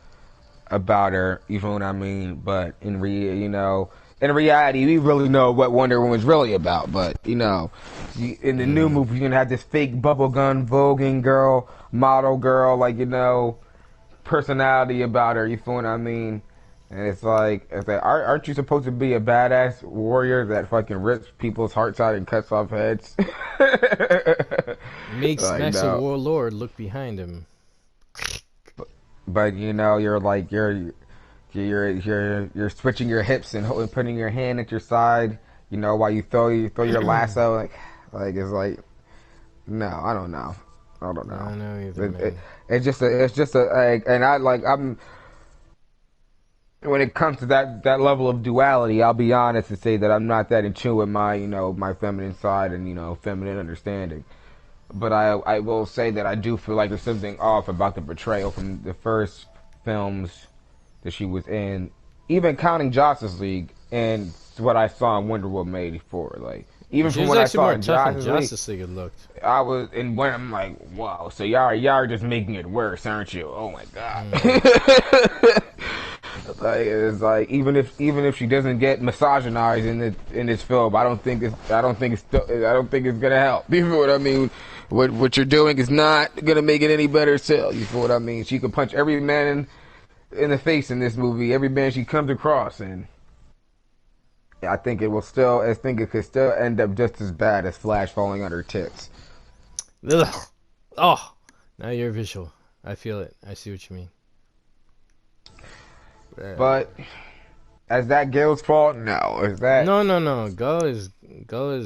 about her. You know what I mean? But in reality, we really know what Wonder Woman's really about. But in the new movie, you're gonna have this fake bubblegum voguing girl, model girl, like personality about her. You feel what I mean? And it's like, aren't you supposed to be a badass warrior that fucking rips people's hearts out and cuts off heads? Makes Like, Max no. a warlord look behind him. But you're like you're switching your hips and putting your hand at your side. While you throw your lasso, like it's like, no, I don't know. I don't know. I don't know either, man. It's just and I'm when it comes to that level of duality, I'll be honest and say that I'm not that in tune with my my feminine side and feminine understanding. But I will say that I do feel like there's something off about the portrayal from the first films that she was in, even counting Justice League and what I saw in Wonder Woman '84. Like even She from was what I actually saw more in tough in Justice League, Justice League, it looked. I was and when I'm like, wow, so y'all are just making it worse, aren't you? Oh my god. Like, it's like even if she doesn't get misogynized in this film, I don't think it's gonna help. You feel what I mean? What you're doing is not gonna make it any better still. You feel what I mean? She can punch every man in the face in this movie, every man she comes across, and I think it could still end up just as bad as Flash falling on her tits. Ugh. Oh, now you're visual. I feel it. I see what you mean. But is that Gail's fault? No. Is that No. Go is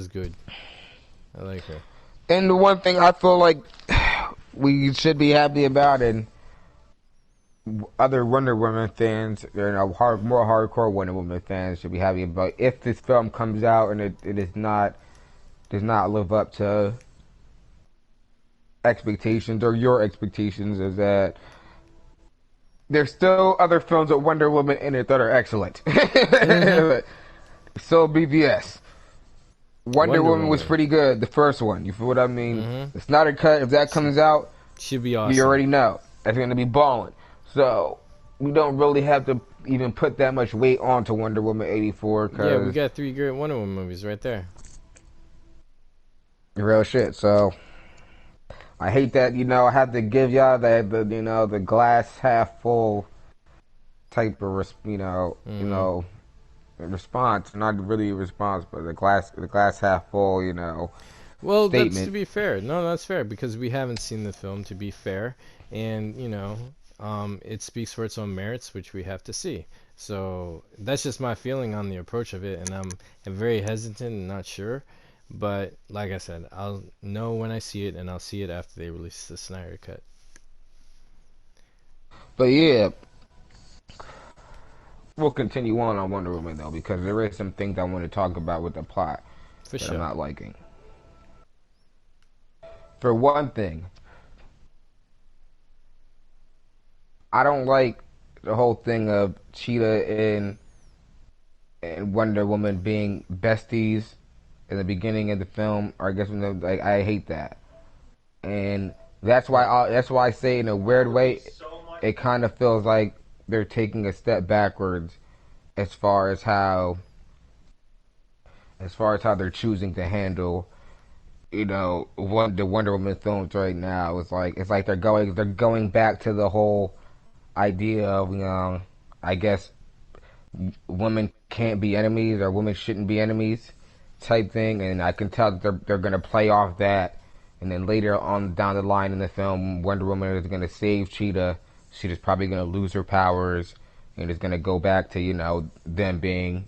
good. I like her. And the one thing I feel like we should be happy about, and other Wonder Woman fans, more hardcore Wonder Woman fans should be happy about, if this film comes out and it does not live up to expectations or your expectations, is that there's still other films with Wonder Woman in it that are excellent. So BVS. Wonder Woman was pretty good, the first one. You feel what I mean? The Snyder Cut, if that comes out, should be awesome. You already know that's going to be balling. So we don't really have to even put that much weight onto Wonder Woman '84. Yeah, we got 3 great Wonder Woman movies right there. Real shit. So I hate that I have to give y'all the glass half full type of response. Not really a response, but the glass half full Well, statement. that's to be fair. No, that's fair because we haven't seen the film, to be fair, and it speaks for its own merits, which we have to see. So that's just my feeling on the approach of it, and I'm very hesitant and not sure. But like I said, I'll know when I see it, and I'll see it after they release the Snyder Cut. But yeah, we'll continue on Wonder Woman though, because there is some things I want to talk about with the plot that I'm not liking. For one thing, I don't like the whole thing of Cheetah and Wonder Woman being besties in the beginning of the film, or I guess I hate that, and that's why I say in a weird way, it kind of feels like they're taking a step backwards as far as how they're choosing to handle the Wonder Woman films right now. It's like they're going back to the whole idea of I guess women can't be enemies or women shouldn't be enemies type thing, and I can tell that they're gonna play off that, and then later on down the line in the film, Wonder Woman is gonna save Cheetah. Cheetah's probably gonna lose her powers, and it's gonna go back to them being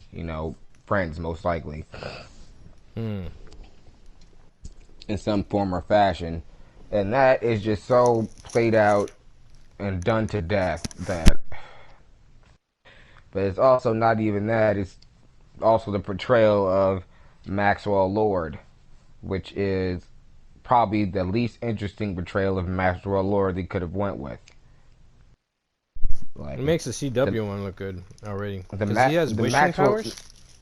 friends most likely. In some form or fashion, and that is just so played out and done to death that. But it's also not even that. It's also the portrayal of Maxwell Lord, which is probably the least interesting portrayal of Maxwell Lord they could have went with. It makes the CW one look good already because he has wishing powers.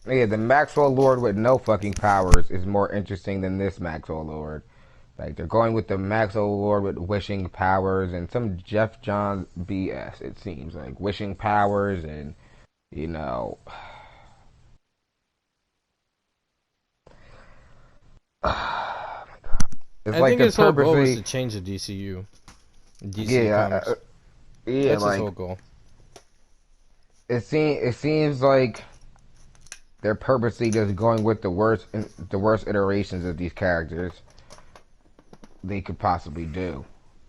Yeah, the Maxwell Lord with no fucking powers is more interesting than this Maxwell Lord. Like they're going with the Maxwell Lord with wishing powers and some Jeff Johns BS. It seems like wishing powers and you know, it's I like think they're his whole goal was purposely to change the DCU, DC yeah Comics. yeah That's his whole like goal. it seems like they're purposely just going with the worst iterations of these characters they could possibly do.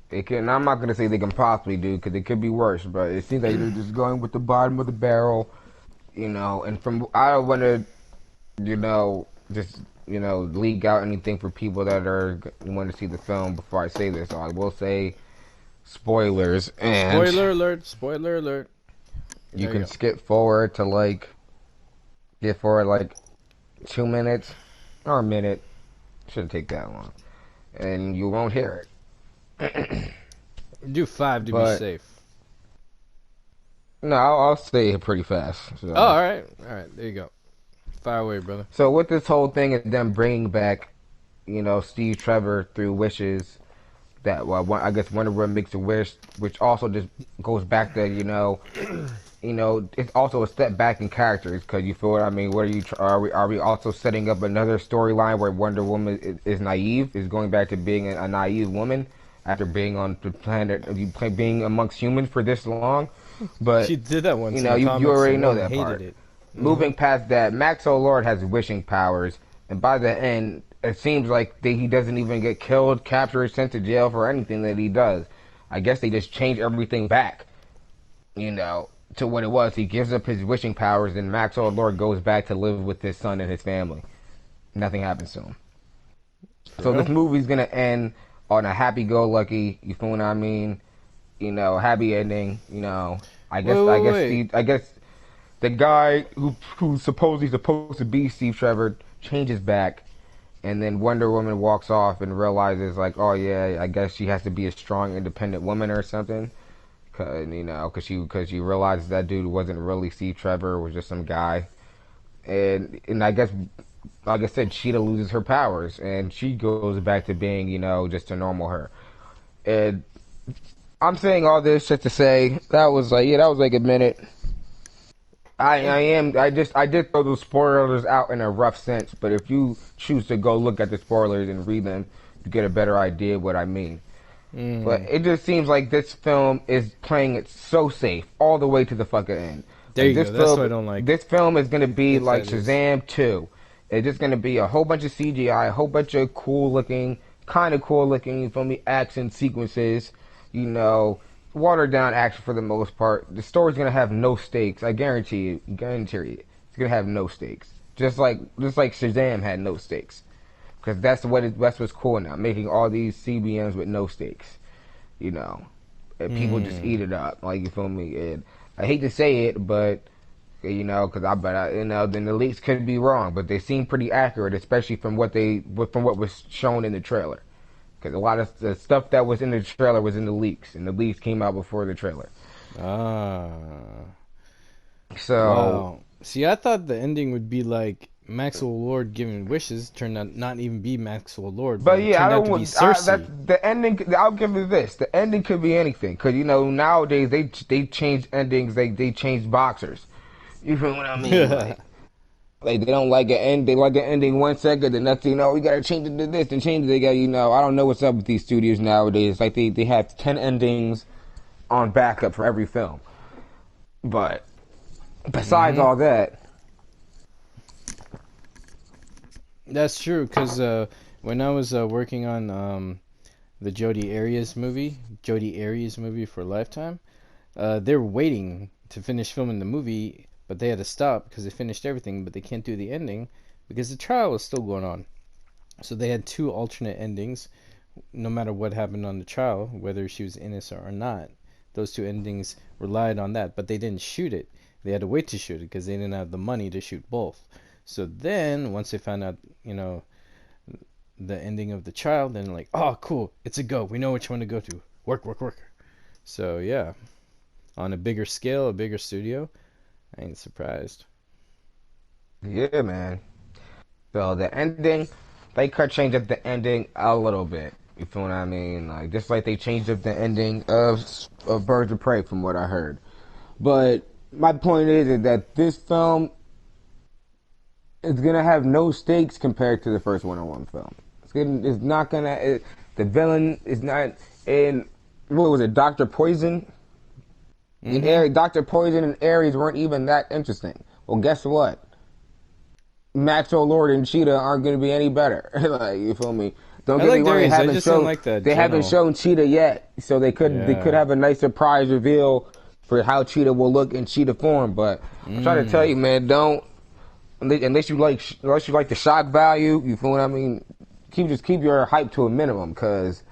It can. I'm not gonna say they can possibly do because it could be worse, but it seems like they're just going with the bottom of the barrel, And from I don't want to, just leak out anything for people that are want to see the film before I say this. So I will say spoilers, and Spoiler alert! Spoiler alert! you There you can go. skip forward to get forward like 2 minutes or a minute. Shouldn't take that long, and you won't hear it. Do 5 to be But safe. no, I'll say it pretty fast. Oh, So. all right. There you go. Fire away, brother. So with this whole thing is them bringing back, Steve Trevor through wishes. That I guess Wonder Woman makes a wish, which also just goes back to it's also a step back in characters because you feel what I mean. What are we also setting up another storyline where Wonder Woman is naive, is going back to being a naive woman after being on the planet, being amongst humans for this long? But She did that once in the you comics already and know one that hated part. it. Moving past that, Maxwell Lord has wishing powers, and by the end, it seems like he doesn't even get killed, captured, sent to jail for anything that he does. I guess they just change everything back, to what it was. He gives up his wishing powers, and Maxwell Lord goes back to live with his son and his family. Nothing happens to him. So True. this movie's gonna end on a happy-go-lucky. You feel what I mean? Happy ending. I guess, I guess, Wait. Steve, I guess the guy who's supposedly supposed to be Steve Trevor changes back, and then Wonder Woman walks off and realizes like, oh yeah, I guess she has to be a strong, independent woman or something, because she realizes that dude wasn't really Steve Trevor, it was just some guy, and I guess, like I said, Cheetah loses her powers and she goes back to being, just a normal her, and I'm saying all this just to say that was like a minute. I did throw those spoilers out in a rough sense, but if you choose to go look at the spoilers and read them, you get a better idea of what I mean. But it just seems like this film is playing it so safe all the way to the fucking end. There Like you this go. That's film, what I don't like. this film is gonna be If like that is. Shazam 2. It's just gonna be a whole bunch of CGI, a whole bunch of kind of cool looking, you feel me, action sequences, you know, watered down action for the most part. The story's gonna have no stakes. I guarantee it. It's gonna have no stakes. Just like Shazam had no stakes. Because that's what's cool now, making all these CBMs with no stakes, and people just eat it up, like, you feel me? And I hate to say it, but because then the leaks could be wrong, but they seem pretty accurate, especially from what was shown in the trailer. Because a lot of the stuff that was in the trailer was in the leaks, and the leaks came out before the trailer. Ah. So Wow. See, I thought the ending would be like Maxwell Lord giving wishes turned out not even be Maxwell Lord, but But it yeah, I turned out don't to be want Cersei. that the ending. I'll give it this: the ending could be anything. Because nowadays they change endings. They change boxers. You feel what I mean? Like they don't like an end. They like an ending 1 second. The next thing you know, we gotta change it to this and change it. They got I don't know what's up with these studios nowadays. Like they have 10 endings on backup for every film. But besides Hmm. all that, That's true, because when I was working on the Jodi Arias movie for Lifetime, they were waiting to finish filming the movie, but they had to stop because they finished everything, but they can't do the ending because the trial was still going on. So they had two alternate endings, no matter what happened on the trial, whether she was innocent or not. Those two endings relied on that, but they didn't shoot it. They had to wait to shoot it because they didn't have the money to shoot both. So then, once they found out, the ending of the trial, then like, oh, cool, it's a go. We know which one to go to. Work, work, work. So yeah, on a bigger scale, a bigger studio, I ain't surprised. Yeah, man. So the ending, they could change up the ending a little bit. You feel what I mean? Like just like they changed up the ending of Birds of Prey, from what I heard. But my point is that this film is gonna have no stakes compared to the first Wonder Woman film. It's not gonna. The villain is not in. What was it? Doctor Poison. And Doctor Poison and Ares weren't even that interesting. Well, guess what? Maxwell Lord and Cheetah aren't going to be any better. Like, you feel me? Don't I get me like wrong. They Darius. I haven't just shown. didn't like that They haven't general. shown Cheetah yet, so they could have a nice surprise reveal for how Cheetah will look in Cheetah form. But I'm trying to tell you, man, don't unless you like the shock value. You feel what I mean? Keep your hype to a minimum, because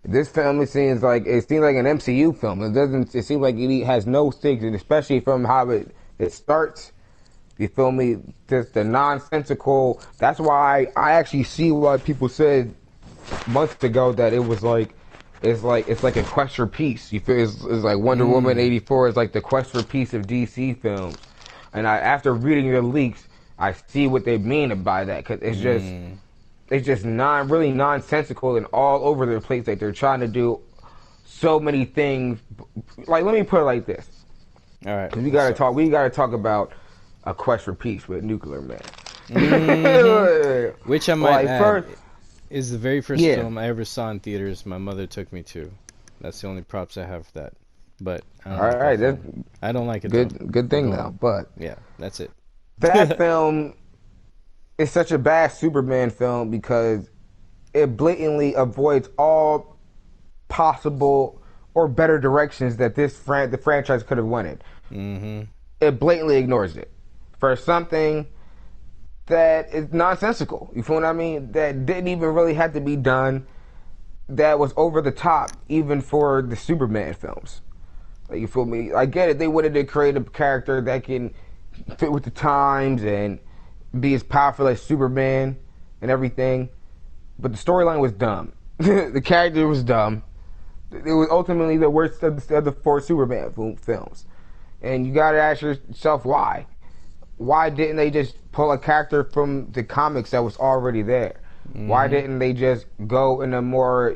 this film it seems like an MCU film. It doesn't. It seems like it has no stakes, and especially from how it starts. You feel me? Just the nonsensical. That's why I actually see why people said months ago that it was like it's like a quest for peace. You feel it's like Wonder Woman 84 is like the quest for peace of DC films. And after reading the leaks, I see what they mean by that, because it's just really nonsensical and all over the place. Like they're trying to do so many things. Like, let me put it like this. All right. We gotta talk about A Quest for Peace with Nuclear Man. Which I might add first, is the very first Yeah. film I ever saw in theaters. My mother took me to. That's the only props I have for that. But I don't all like right, that that's film. I don't like it. Though. good thing Go though. on. But Yeah, that's it. that film is such a bad Superman film because it blatantly avoids all possible or better directions that the franchise could have went in. It blatantly ignores it for something that is nonsensical. You feel what I mean? That didn't even really have to be done. That was over the top, even for the Superman films. Like, you feel me? I get it. They wanted to create a character that can fit with the times and be as powerful as Superman and everything. But the storyline was dumb. The character was dumb. It was ultimately the worst of the four Superman films. And you gotta ask yourself why. Why didn't they just pull a character from the comics that was already there? Why didn't they just go in a more,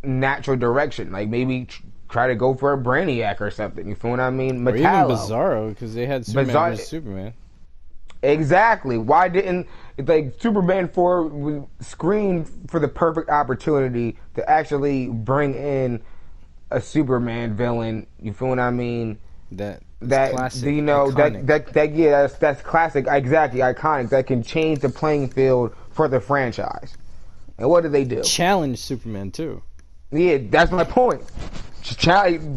natural direction? Like maybe try to go for a Brainiac or something. You feel what I mean? Or even Metallo. Bizarro, because they had Superman versus Superman. Exactly. Why didn't Superman 4 was screened for the perfect opportunity to actually bring in a Superman villain? You feel what I mean? Classic, iconic. That's classic, exactly iconic. That can change the playing field for the franchise. And what did they do? Challenge Superman too. Yeah, that's my point.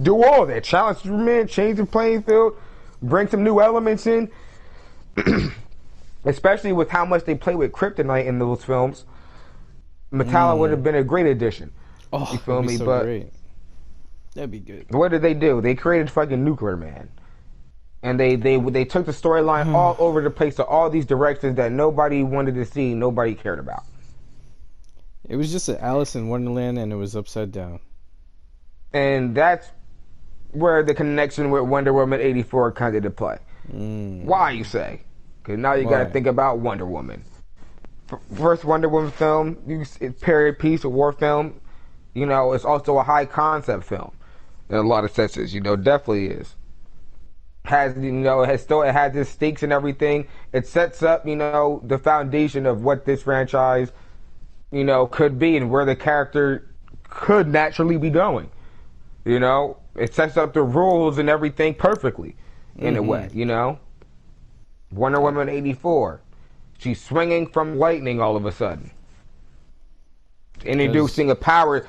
Do all that. Challenge Superman, change the playing field, bring some new elements in. Especially with how much they play with kryptonite in those films, Metallo would have been a great addition. Oh, you feel me? So but great. That'd be good. What did they do? They created fucking Nuclear Man, and they took the storyline all over the place to all these directions that nobody wanted to see, nobody cared about. It was just an Alice in Wonderland, and it was upside down. And that's where the connection with Wonder Woman 84 comes into play. Why, you say? Because now you got to think about Wonder Woman. First Wonder Woman film, it's period piece, a war film. It's also a high concept film in a lot of senses. Definitely is. It has its stakes and everything. It sets up, the foundation of what this franchise, could be and where the character could naturally be going. It sets up the rules and everything perfectly in a way. Wonder Woman 84. She's swinging from lightning all of a sudden. Introducing a power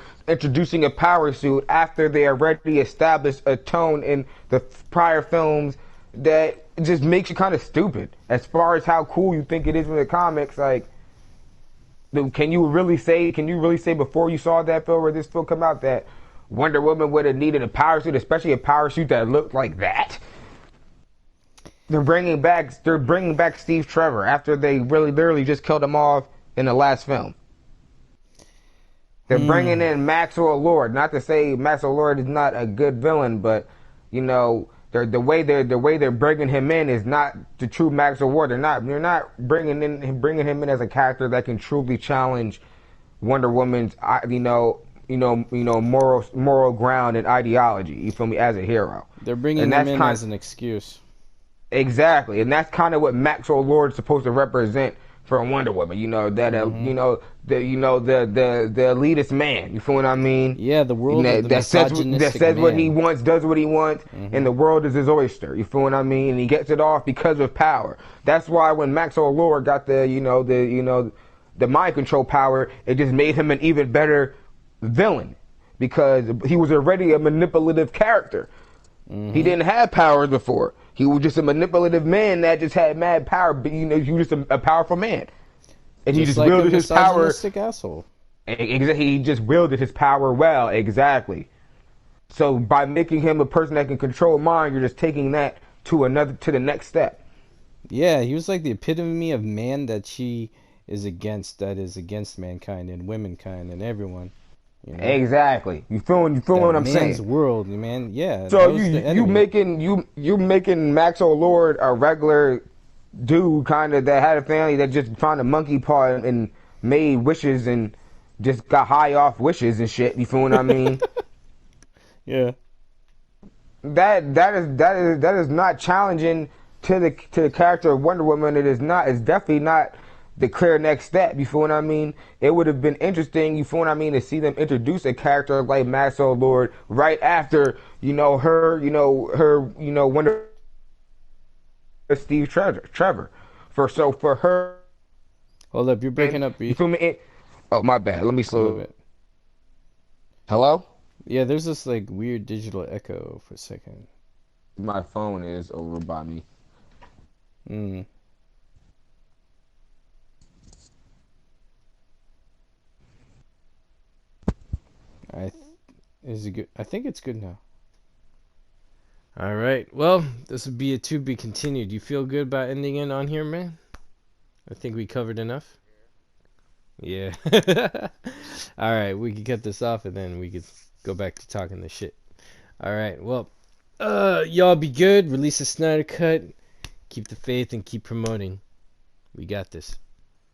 suit after they already established a tone in the prior films that just makes you kind of stupid as far as how cool you think it is in the comics. Like, can you really say before you saw that film or this film come out that Wonder Woman would have needed a power suit, especially a power suit that looked like that? They're bringing back Steve Trevor after they really literally just killed him off in the last film. They're bringing in Maxwell Lord. Not to say Maxwell Lord is not a good villain, but they're the way they're bringing him in is not the true Maxwell Lord. They're not bringing him in as a character that can truly challenge Wonder Woman's moral ground and ideology. You feel me? As a hero, they're bringing him in as an excuse. Exactly, and that's kind of what Maxwell Lord's supposed to represent for Wonder Woman. You know that the elitist man. You feel what I mean? Yeah, the world that says what he wants, does what he wants, and the world is his oyster. You feel what I mean? And he gets it off because of power. That's why when Maxwell Lord got the mind control power, it just made him an even better villain because he was already a manipulative character. He didn't have powers before. He was just a manipulative man that just had mad power. But he was just a powerful man, and he just like wielded his power. Asshole. He just wielded his power well. Exactly. So by making him a person that can control mind, you're just taking that to the next step. Yeah, he was like the epitome of man that she is against. That is against mankind and womankind and everyone. You know? Exactly. You feel what I'm saying? Man's world, man. Yeah. So you making Maxwell Lord a regular dude kind of that had a family that just found a monkey paw and made wishes and just got high off wishes and shit. You feel what I mean? Yeah. That is not challenging to the character of Wonder Woman. It is not. It's definitely not the clear next step. You feel what I mean? It would have been interesting, you feel what I mean, to see them introduce a character like Maxwell Lord right after, her Wonder Steve Trevor. For her. Hold up, you're breaking up. You feel me? Oh, my bad. Let me slow it. Hello? Yeah, there's this like weird digital echo for a second. My phone is over by me. Is it good? I think it's good now. All right. Well, this would be a to be continued. You feel good about ending it on here, man? I think we covered enough. Yeah. All right. We can cut this off and then we could go back to talking the shit. All right. Well, y'all be good. Release a Snyder Cut. Keep the faith and keep promoting. We got this.